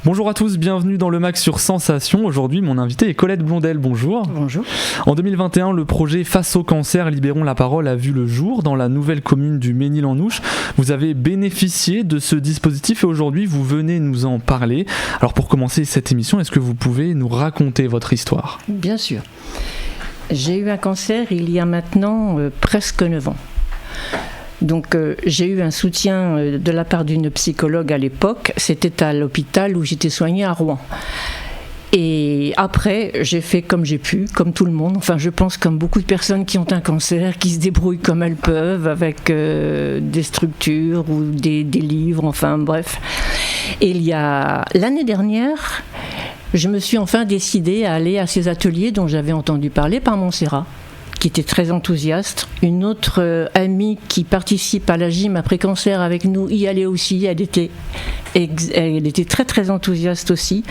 Bonjour à tous, bienvenue dans le MAC sur Sensation. Aujourd'hui, mon invité est Colette Blondel. Bonjour. Bonjour. En 2021, le projet Face au cancer, libérons la parole a vu le jour dans la nouvelle commune du Mesnil-en-Ouche. Vous avez bénéficié de ce dispositif et aujourd'hui, vous venez nous en parler. Alors pour commencer cette émission, est-ce que vous pouvez nous raconter votre histoire ? Bien sûr. J'ai eu un cancer il y a maintenant presque 9 ans. Donc j'ai eu un soutien de la part d'une psychologue à l'époque. C'était à l'hôpital où j'étais soignée à Rouen. Et après, j'ai fait comme j'ai pu, comme tout le monde. Enfin, je pense comme beaucoup de personnes qui ont un cancer, qui se débrouillent comme elles peuvent avec des structures ou des livres, enfin bref. Et il y a l'année dernière, je me suis enfin décidée à aller à ces ateliers dont j'avais entendu parler par Montserrat, qui était très enthousiaste. Une autre amie qui participe à la gym après cancer avec nous y allait aussi. Elle était très très enthousiaste aussi.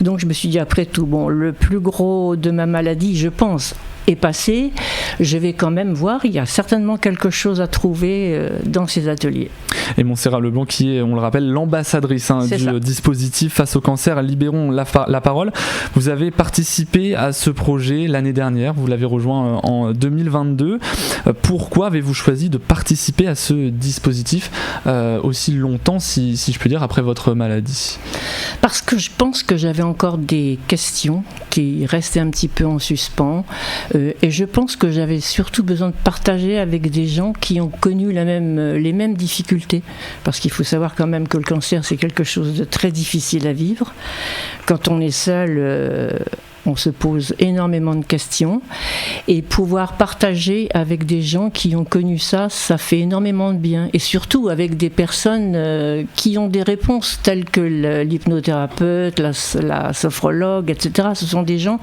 Donc je me suis dit, après tout, bon, le plus gros de ma maladie, je pense, est passé. Je vais quand même voir, il y a certainement quelque chose à trouver dans ces ateliers. Et Montserrat Leblanc qui est, on le rappelle, l'ambassadrice du dispositif Face au cancer, libérons la parole. Vous avez participé à ce projet l'année dernière, vous l'avez rejoint en 2022. Pourquoi avez-vous choisi de participer à ce dispositif aussi longtemps, si je puis dire, après votre maladie ? Parce que je pense que j'avais encore des questions qui restaient un petit peu en suspens. Et je pense que j'avais surtout besoin de partager avec des gens qui ont connu les mêmes difficultés. Parce qu'il faut savoir quand même que le cancer, c'est quelque chose de très difficile à vivre. Quand on est seul, on se pose énormément de questions. Et pouvoir partager avec des gens qui ont connu ça, ça fait énormément de bien. Et surtout avec des personnes qui ont des réponses telles que l'hypnothérapeute, la sophrologue, etc. Ce sont des gens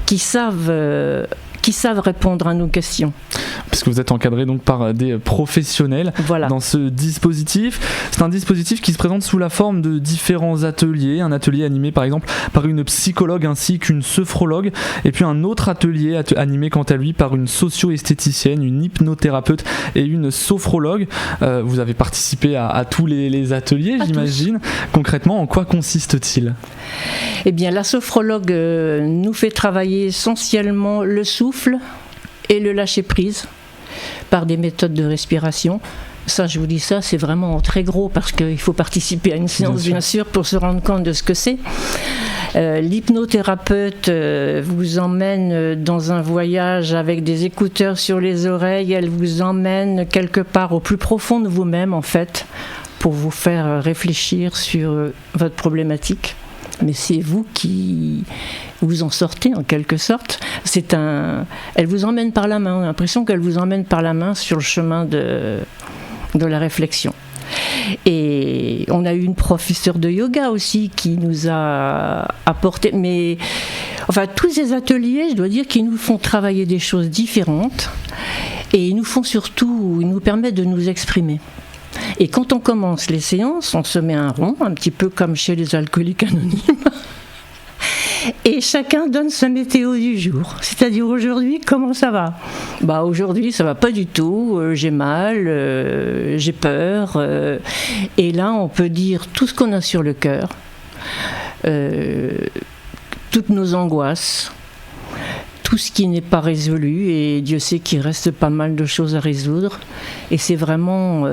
qui savent répondre à nos questions. Parce que vous êtes encadré donc par des professionnels dans ce dispositif. C'est un dispositif qui se présente sous la forme de différents ateliers. Un atelier animé par exemple par une psychologue ainsi qu'une sophrologue. Et puis un autre atelier animé quant à lui par une socio-esthéticienne, une hypnothérapeute et une sophrologue. Vous avez participé à tous les ateliers, j'imagine. Concrètement, en quoi consiste-t-il ? Eh bien, la sophrologue nous fait travailler essentiellement le souffle et le lâcher-prise par des méthodes de respiration. Ça, je vous dis ça, c'est vraiment très gros parce qu'il faut participer à une séance, bien sûr, pour se rendre compte de ce que c'est. L'hypnothérapeute vous emmène dans un voyage avec des écouteurs sur les oreilles. Elle vous emmène quelque part au plus profond de vous-même, en fait, pour vous faire réfléchir sur votre problématique. Mais c'est vous qui vous en sortez en quelque sorte. Elle vous emmène par la main. On a l'impression qu'elle vous emmène par la main sur le chemin de la réflexion. Et on a eu une professeure de yoga aussi qui nous a apporté. Mais enfin, tous ces ateliers, je dois dire qu'ils nous font travailler des choses différentes et ils nous permettent de nous exprimer. Et quand on commence les séances, on se met un rond, un petit peu comme chez les alcooliques anonymes. Et chacun donne sa météo du jour. C'est-à-dire aujourd'hui, comment ça va ? Aujourd'hui, ça va pas du tout. J'ai mal, j'ai peur. Et là, on peut dire tout ce qu'on a sur le cœur, toutes nos angoisses, tout ce qui n'est pas résolu. Et Dieu sait qu'il reste pas mal de choses à résoudre. Et c'est vraiment...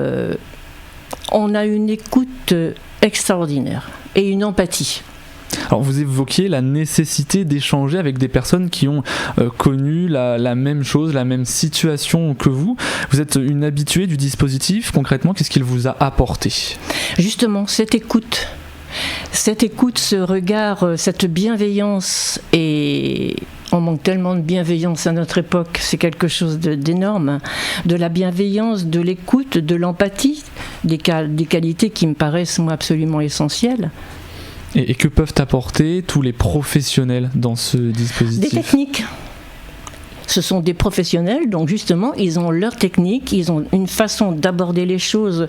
on a une écoute extraordinaire et une empathie. Alors vous évoquiez la nécessité d'échanger avec des personnes qui ont connu la même chose, la même situation que vous. Vous êtes une habituée du dispositif. Concrètement, qu'est-ce qu'il vous a apporté ? Justement, cette écoute, ce regard, cette bienveillance, et on manque tellement de bienveillance à notre époque, c'est quelque chose d'énorme, de la bienveillance, de l'écoute, de l'empathie, des qualités qui me paraissent moi absolument essentielles. Et que peuvent apporter tous les professionnels dans ce dispositif ? Des techniques. Ce sont des professionnels, donc justement, ils ont leur technique, ils ont une façon d'aborder les choses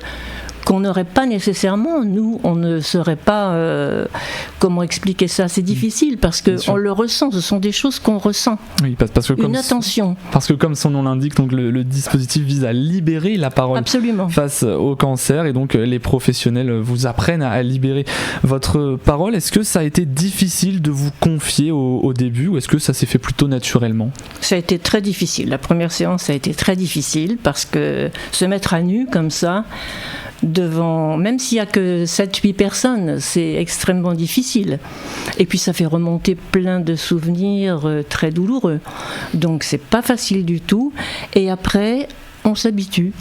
qu'on n'aurait pas nécessairement, nous, on ne saurait pas comment expliquer ça. C'est difficile parce qu'on le ressent, ce sont des choses qu'on ressent. Oui, parce que une attention. Parce que comme son nom l'indique, donc le dispositif vise à libérer la parole Absolument. face au cancer, et donc les professionnels vous apprennent à libérer votre parole. Est-ce que ça a été difficile de vous confier au début, ou est-ce que ça s'est fait plutôt naturellement ? Ça a été très difficile. La première séance a été très difficile parce que se mettre à nu comme ça, devant, même s'il n'y a que 7-8 personnes, c'est extrêmement difficile. Et puis ça fait remonter plein de souvenirs très douloureux. Donc c'est pas facile du tout. Et après, on s'habitue.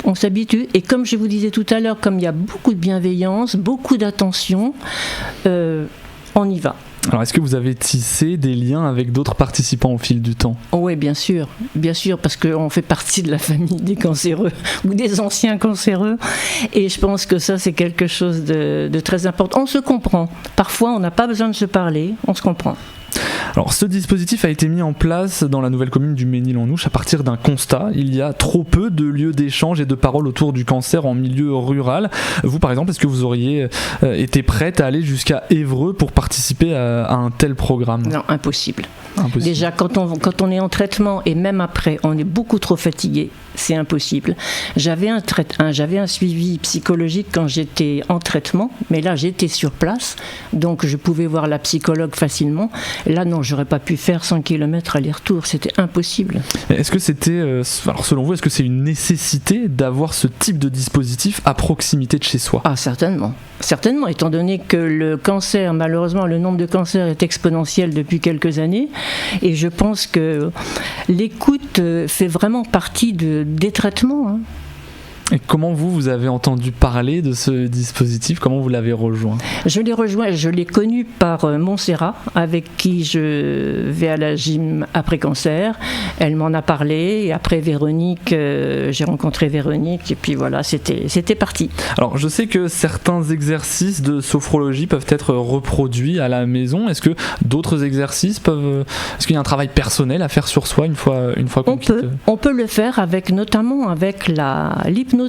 On s'habitue. Et comme je vous disais tout à l'heure, comme il y a beaucoup de bienveillance, beaucoup d'attention, on y va. Alors, est-ce que vous avez tissé des liens avec d'autres participants au fil du temps ? Oui, bien sûr, parce qu'on fait partie de la famille des cancéreux ou des anciens cancéreux, et je pense que ça, c'est quelque chose de très important. On se comprend. Parfois, on n'a pas besoin de se parler, on se comprend. Alors, ce dispositif a été mis en place dans la nouvelle commune du Mesnil-en-Ouche à partir d'un constat. Il y a trop peu de lieux d'échange et de parole autour du cancer en milieu rural. Vous, par exemple, est-ce que vous auriez été prête à aller jusqu'à Évreux pour participer à un tel programme ? Non, impossible. Déjà, quand on est en traitement, et même après, on est beaucoup trop fatigué. C'est impossible. J'avais un suivi psychologique quand j'étais en traitement, mais là, j'étais sur place, donc je pouvais voir la psychologue facilement. Là, non, j'aurais pas pu faire 100 km aller-retour, c'était impossible. Est-ce que c'était, alors selon vous, est-ce que c'est une nécessité d'avoir ce type de dispositif à proximité de chez soi ? Ah, certainement. Certainement, étant donné que le cancer, malheureusement, le nombre de cancers est exponentiel depuis quelques années, et je pense que l'écoute fait vraiment partie des traitements. Hein. Et comment vous avez entendu parler de ce dispositif ? Comment vous l'avez rejoint ? Je l'ai rejoint, je l'ai connu par Montserrat, avec qui je vais à la gym après cancer. Elle m'en a parlé, et après Véronique, j'ai rencontré Véronique, et puis voilà, c'était parti. Alors, je sais que certains exercices de sophrologie peuvent être reproduits à la maison. Est-ce que d'autres exercices peuvent... Est-ce qu'il y a un travail personnel à faire sur soi une fois qu'on quitte ? On peut le faire notamment avec l'hypnothérapie.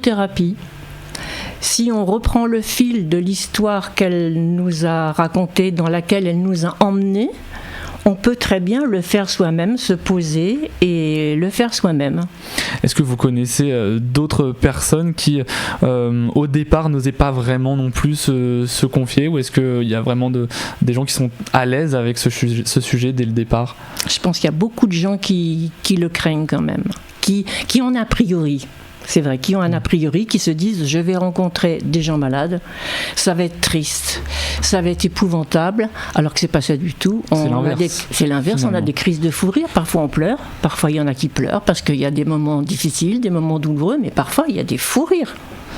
Si on reprend le fil de l'histoire qu'elle nous a racontée, dans laquelle elle nous a emmenés, on peut très bien le faire soi-même, se poser et le faire soi-même. Est-ce que vous connaissez d'autres personnes qui, au départ, n'osaient pas vraiment non plus se confier, ou est-ce qu'il y a vraiment des gens qui sont à l'aise avec ce sujet dès le départ ? Je pense qu'il y a beaucoup de gens qui le craignent quand même, qui ont un a priori. C'est vrai, qui ont un a priori, qui se disent je vais rencontrer des gens malades, ça va être triste, ça va être épouvantable, alors que c'est pas ça du tout. C'est l'inverse, on a des crises de fou rire, parfois on pleure, parfois il y en a qui pleurent parce qu'il y a des moments difficiles, des moments douloureux, mais parfois il y a des fous rires.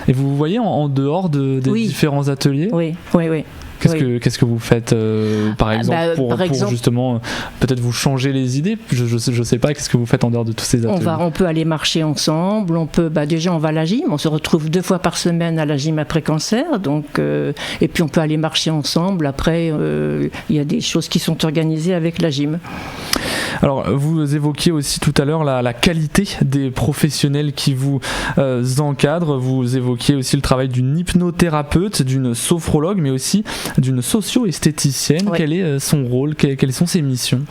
Et vous vous voyez en dehors des différents ateliers ? Oui. Qu'est-ce que vous faites par exemple, pour justement peut-être vous changer les idées ? Je sais pas, qu'est-ce que vous faites en dehors de tous ces ateliers ? On peut aller marcher ensemble, déjà on va à la gym, on se retrouve 2 fois par semaine à la gym après cancer, donc, et puis on peut aller marcher ensemble, après il y a des choses qui sont organisées avec la gym. Alors, vous évoquiez aussi tout à l'heure la qualité des professionnels qui vous encadrent. Vous évoquiez aussi le travail d'une hypnothérapeute, d'une sophrologue, mais aussi d'une socio-esthéticienne. Ouais. Quel est son rôle ? Quelles sont ses missions ?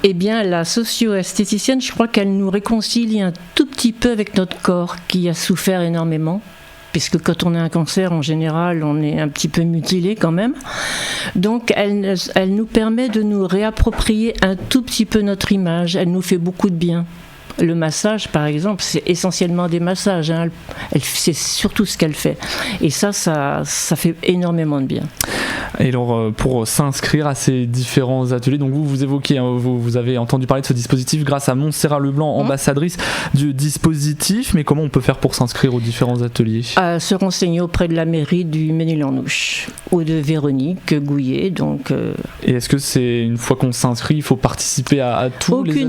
Eh bien, la socio-esthéticienne, je crois qu'elle nous réconcilie un tout petit peu avec notre corps qui a souffert énormément. Puisque quand on a un cancer, en général, on est un petit peu mutilé quand même. Donc, elle nous permet de nous réapproprier un tout petit peu notre image. Elle nous fait beaucoup de bien. Le massage, par exemple, c'est essentiellement des massages. Hein. C'est surtout ce qu'elle fait. Et ça fait énormément de bien. Et alors, pour s'inscrire à ces différents ateliers, donc vous évoquez, hein, vous avez entendu parler de ce dispositif grâce à Montserrat Leblanc, ambassadrice du dispositif, mais comment on peut faire pour s'inscrire aux différents ateliers ? À se renseigner auprès de la mairie du Mesnil-en-Ouche ou de Véronique Gouillet. Donc, Et est-ce que c'est une fois qu'on s'inscrit, il faut participer à tous les ateliers ?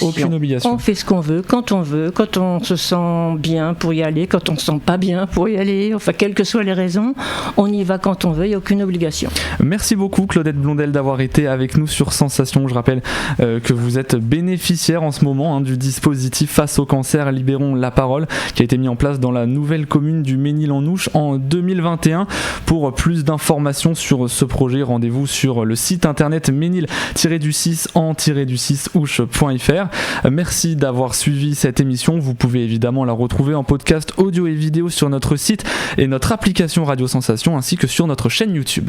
Aucune obligation. On fait ce qu'on veut, quand on se sent bien pour y aller, quand on se sent pas bien pour y aller, enfin quelles que soient les raisons, on y va quand on veut, il n'y a aucune obligation. obligation. Merci beaucoup Claudette Blondel d'avoir été avec nous sur Sensation. Je rappelle que vous êtes bénéficiaire en ce moment du dispositif Face au cancer, libérons la parole, qui a été mis en place dans la nouvelle commune du Ménil-en-Ouche en 2021. Pour plus d'informations sur ce projet, rendez-vous sur le site internet ménil-en-6ouche.fr. Merci d'avoir suivi cette émission. Vous pouvez évidemment la retrouver en podcast audio et vidéo sur notre site et notre application Radio Sensation, ainsi que sur notre chaîne YouTube.